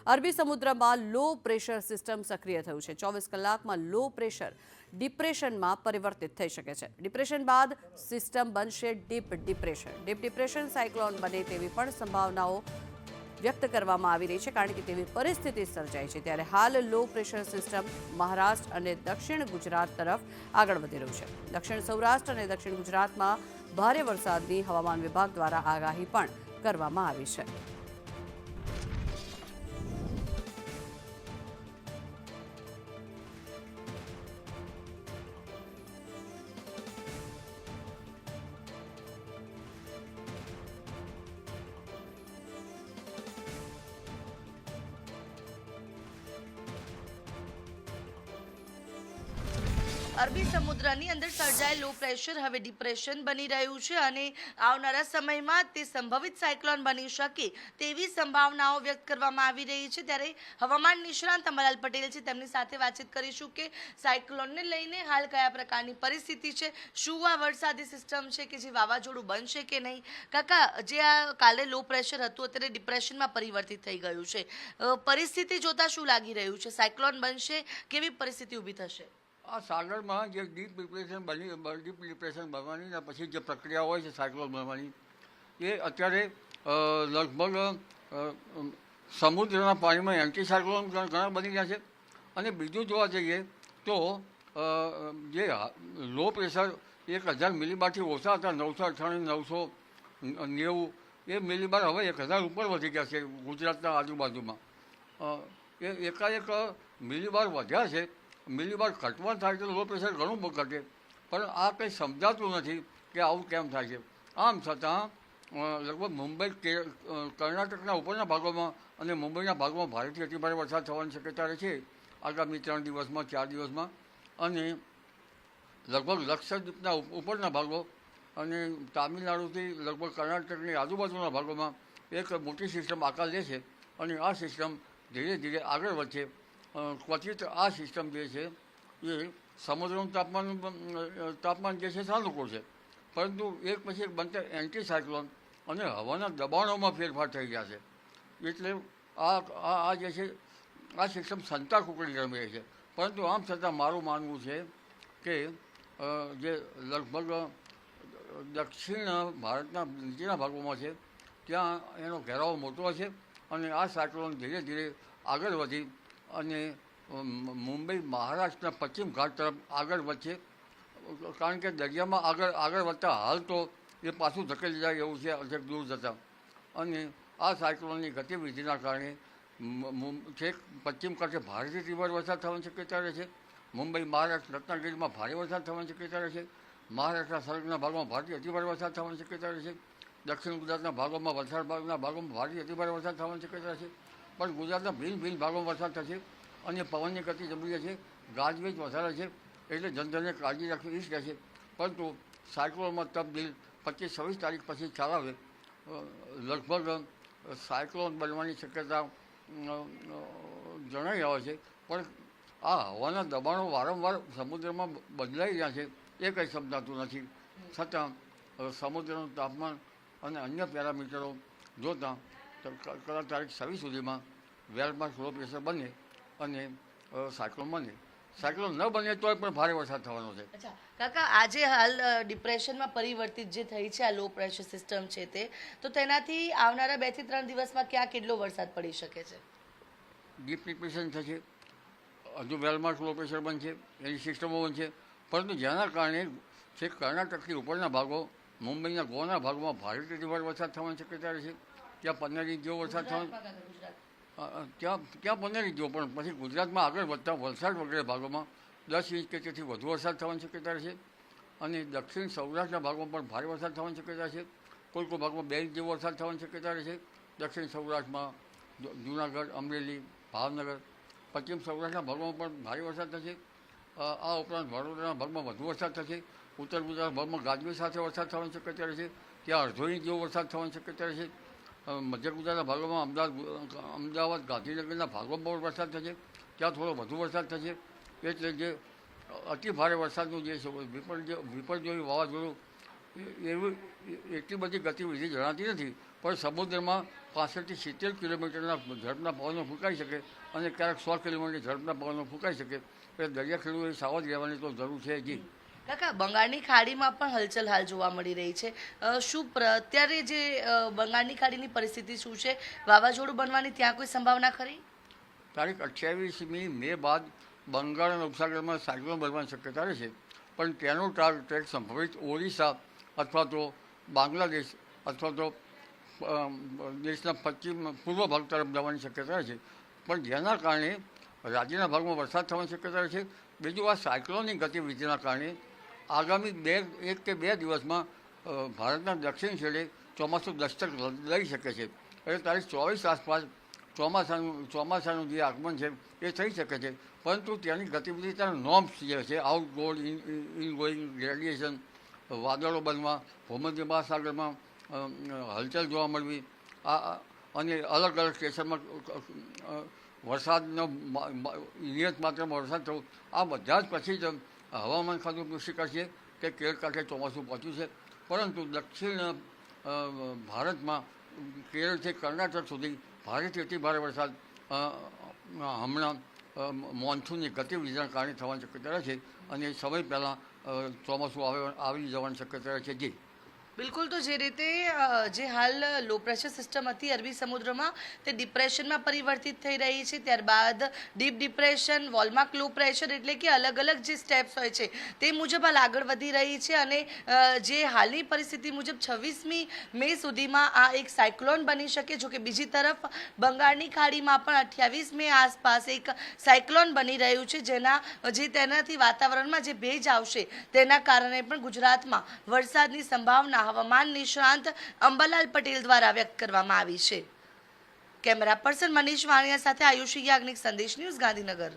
અરબી સમુદ્રમાં low pressure system સક્રિય થયું છે. 24 કલાકમાં લો પ્રેશર ડિપ્રેશનમાં પરિવર્તિત થઈ શકે છે. ડિપ્રેશન બાદ સિસ્ટમ બનશે deep depression. Deep depression cyclone બને તેવી પણ સંભાવનાઓ વ્યક્ત કરવામાં આવી રહી છે, કારણ કે તેવી પરિસ્થિતિ સર્જાઈ છે. ત્યારે હાલ લો પ્રેશર સિસ્ટમ મહારાષ્ટ્ર અને દક્ષિણ ગુજરાત તરફ આગળ વધી રહ્યું છે. દક્ષિણ સૌરાષ્ટ્ર અને દક્ષિણ ગુજરાતમાં ભારે વરસાદની હવામાન વિભાગ દ્વારા આગાહી પણ કરવામાં આવી છે. અરબી સમુદ્રની અંદર સર્જાયેલ લો પ્રેશર હવે ડિપ્રેશન બની રહ્યું છે અને આવનારા સમયમાં તે સંભવિત સાયક્લોન બની શકે તેવી સંભાવનાઓ વ્યક્ત કરવામાં આવી રહી છે. ત્યારે હવામાન નિષ્ણાંત અંબાલાલ પટેલ છે, તેમની સાથે વાતચીત કરીશું કે સાયક્લોનને લઈને હાલ કયા પ્રકારની પરિસ્થિતિ છે, શું આ વરસાદી સિસ્ટમ છે કે જે વાવાઝોડું બનશે કે નહીં. કાકા, જે આ કાલે લો પ્રેશર હતું અત્યારે ડિપ્રેશનમાં પરિવર્તિત થઈ ગયું છે, પરિસ્થિતિ જોતા શું લાગી રહ્યું છે? સાયક્લોન બનશે, કેવી પરિસ્થિતિ ઊભી થશે? આ સાગરમાં જે ડીપ ડિપ્રેશન બનવાની પછી જે પ્રક્રિયા હોય છે સાયક્લોન બનવાની, એ અત્યારે લગભગ સમુદ્રના પાણીમાં એન્ટી સાયક્લોન ઘણા બની ગયા છે. અને બીજું જોવા જઈએ તો જે લો પ્રેશર 1000 મિલીબારથી ઓછા હતા, 998 990 એ મિલીબાર હવે 1000 ઉપર વધી ગયા છે ગુજરાતના આજુબાજુમાં. એ એકાએક મિલીબાર વધ્યા છે. મિલીબાર ઘટવા થાય તો લો પ્રેશર ઘણું ઘટે, પણ આ કંઈ સમજાતું નથી કે આવું કેમ થાય છે. આમ છતાં લગભગ મુંબઈ કર્ણાટકના ઉપરના ભાગોમાં અને મુંબઈના ભાગમાં ભારેથી અતિભારે વરસાદ થવાની શક્યતા રહે છે આગામી 3 દિવસમાં 4 દિવસમાં. અને લગભગ લક્ષદ્વીપના ઉપરના ભાગો અને તામિલનાડુથી લગભગ કર્ણાટકની આજુબાજુના ભાગોમાં એક મોટી સિસ્ટમ આકાર લે છે અને આ સિસ્ટમ ધીરે ધીરે આગળ વધશે. ક્વચિત આ સિસ્ટમ જે છે એ સમુદ્રનું તાપમાન જે છે સાનુકૂળ છે, પરંતુ એક પછી એક બનતા એન્ટી સાયક્લોન અને હવાના દબાણોમાં ફેરફાર થઈ ગયા છે. એટલે આ જે છે આ સિસ્ટમ સંતા કુકડી રમી રહી છે. પરંતુ આમ છતાં મારું માનવું છે કે જે લગભગ દક્ષિણ ભારતના નીચેના ભાગોમાં છે ત્યાં એનો ઘેરાવો મોટો હશે અને આ સાયક્લોન ધીરે ધીરે આગળ વધી અને મુંબઈ મહારાષ્ટ્રના પશ્ચિમ ઘાટ તરફ આગળ વધશે. કારણ કે દરિયામાં આગળ વધતા હાલ તો એ પાછું ધકેલી જાય એવું છે અડધેક દૂર જતાં. અને આ સાયક્લોનની ગતિવિધિના કારણે છેક પશ્ચિમ કાંઠે ભારેથી તીવ્ર વરસાદ થવાની શક્યતા રહે છે. મુંબઈ, મહારાષ્ટ્ર, રત્નાગીરીમાં ભારે વરસાદ થવાની શક્યતા રહે છે. મહારાષ્ટ્રના સર્વના ભાગમાં ભારેથી અતિભારે વરસાદ થવાની શક્યતા રહે છે. દક્ષિણ ગુજરાતના ભાગોમાં ભાગના ભાગોમાં ભારેથી અતિભારે વરસાદ થવાની શક્યતા છે. પણ ગુજરાતના ભિન્ન ભાગોમાં વરસાદ થશે અને પવનની ગતિ જબરી છે, ગાજવીજ વધારે છે, એટલે જનધનને કાળજી રાખવી એ જ રહેશે. પરંતુ સાયક્લોનમાં તબદીલ 25-26 તારીખ પછી ચાલાવે લગભગ સાયક્લોન બનવાની શક્યતા જણાઈ આવે છે. પણ આ હવાના દબાણો વારંવાર સમુદ્રમાં બદલાઈ રહ્યા છે એ કંઈ સમજાતું નથી. છતાં સમુદ્રનું તાપમાન અને અન્ય પેરામીટરો જોતાં કદાચ તારીખ 26 સુધીમાં વેલમાર્ક લો પ્રેશર બને અને સાયક્લોન બને. સાયક્લોન ન બને તોય પણ ભારે વરસાદ થવાનો છે. અચ્છા કાકા, આજે હાલ ડિપ્રેશનમાં પરિવર્તિત જે થઈ છે આ લો પ્રેશર સિસ્ટમ છે તે, તો તેનાથી આવનારા 2 થી 3 દિવસમાં ક્યાં કેટલો વરસાદ પડી શકે છે? ડીપ ડિપ્રેશન થશે, હજુ વેલમાર્ક લો પ્રેશર બનશે, એની સિસ્ટમો બનશે. પરંતુ જેના કારણે છે કર્ણાટકથી ઉપરના ભાગો, મુંબઈના ગોવાના ભાગોમાં ભારેથી તીવ્ર વરસાદ થવાની શક્યતા રહેશે. ત્યાં 15 ઇંચ જેવો વરસાદ થવાનો, ત્યાં 15 ઇંચ જેવો, પણ પછી ગુજરાતમાં આગળ વધતા વલસાડ વગેરે ભાગોમાં 10 ઇંચ કે તેથી વધુ વરસાદ થવાની શક્યતા રહેશે. અને દક્ષિણ સૌરાષ્ટ્રના ભાગમાં પણ ભારે વરસાદ થવાની શક્યતા છે. કોઈ ભાગમાં 2 ઇંચ જેવો વરસાદ થવાની શક્યતા રહેશે. દક્ષિણ સૌરાષ્ટ્રમાં જૂનાગઢ, અમરેલી, ભાવનગર, પશ્ચિમ સૌરાષ્ટ્રના ભાગોમાં પણ ભારે વરસાદ થશે. આ ઉપરાંત વડોદરાના ભાગમાં વધુ વરસાદ થશે. ઉત્તર ગુજરાતના ભાગમાં ગાજવીજ સાથે વરસાદ થવાની શક્યતા રહેશે. ત્યાં 1/2 ઇંચ જેવો વરસાદ થવાની શક્યતા રહેશે. મધ્ય ગુજરાતના ભાગોમાં અમદાવાદ, ગાંધીનગરના ભાગોમાં પણ વરસાદ થશે. ત્યાં થોડો વધુ વરસાદ થશે. એટલે જે અતિ ભારે વરસાદનું જે વિપર્યોય વાવાઝોડું એવી એટલી બધી ગતિવિધિ જણાતી નથી, પણ સમુદ્રમાં 65 થી 70 કિલોમીટરના ઝડપના પવનો ફૂંકાઈ શકે અને ક્યારેક 100 કિલોમીટર ઝડપના પવનો ફૂંકાઈ શકે. એટલે દરિયા ખેડૂતોએ સાવધ રહેવાની તો જરૂર છે જી. કાકા, બંગાળની ખાડીમાં પણ હલચલ હાલ જોવા મળી રહી છે. અત્યારે જે બંગાળની ખાડીની પરિસ્થિતિ શું છે? વાવાઝોડું બનવાની ત્યાં કોઈ સંભાવના ખરી? તારીખ 28મી મે બાદ બંગાળ અને ઉપસાગરમાં સાયક્લોન બનવાની શક્યતા રહેશે, પણ તેનો ટ્રેક સંભવિત ઓરિસ્સા અથવા તો બાંગ્લાદેશ અથવા તો દેશના પૂર્વ ભાગ તરફ જવાની શક્યતા રહેશે, પણ જેના કારણે રાજ્યના ભાગમાં વરસાદ થવાની શક્યતા રહેશે. બીજું, આ સાયક્લોનની ગતિવિધિના કારણે આગામી 1 કે 2 દિવસમાં ભારતના દક્ષિણ છેડે ચોમાસું દસ્તક લઈ શકે છે. એટલે તારીખ 24 આસપાસ ચોમાસાનું જે આગમન છે એ થઈ શકે છે, પરંતુ ત્યાંની ગતિવિધિ ત્યાં નોર્મ્સ જે છે, આઉટગોઇંગ, ઇનગોઈંગ, રેડિયેશન, વાદળો બનવા, ભૂમધ્ય મહાસાગરમાં હલચલ જોવા મળવી, અને અલગ અલગ સ્ટેશનમાં વરસાદનો નિયત માત્રામાં વરસાદ થવો, આ બધા જ પછી જ હવામાન ખાતું પુષ્ટિ કરશે કે કેળ કાંઠે ચોમાસું પહોંચ્યું છે. પરંતુ દક્ષિણ ભારતમાં કેરળથી કર્ણાટક સુધી ભારેથી અતિ ભારે વરસાદ હમણાં મોન્સૂનની ગતિવિધિના કારણે થવાની શક્યતા રહે છે, અને સમય પહેલાં ચોમાસું આવી જવાની શક્યતા રહે છે જી. બિલકુલ. તો જે રીતે જે હાલ લો પ્રેશર સિસ્ટમ હતી અરબી સમુદ્રમાં તે ડિપ્રેશનમાં પરિવર્તિત થઈ રહી છે, ત્યારબાદ ડીપ ડિપ્રેશન, વોલમાર્ક લો પ્રેશર, એટલે કે અલગ અલગ જે સ્ટેપ્સ હોય છે તે મુજબ હાલ આગળ વધી રહી છે. અને જે હાલની પરિસ્થિતિ મુજબ 26મી મે સુધીમાં આ એક સાયક્લોન બની શકે. જો કે બીજી તરફ બંગાળની ખાડીમાં પણ 28 મે આસપાસ એક સાયક્લોન બની રહ્યું છે, તેનાથી વાતાવરણમાં જે ભેજ આવશે તેના કારણે પણ ગુજરાતમાં વરસાદની સંભાવના હવામાન નિષ્ણાંત અંબાલાલ પટેલ દ્વારા વ્યક્ત કરવામાં આવી છે. કેમેરા પર્સન મનીષ વાણિયા સાથે આયુષી યાજ્ઞિક, સંદેશ ન્યૂઝ, ગાંધીનગર.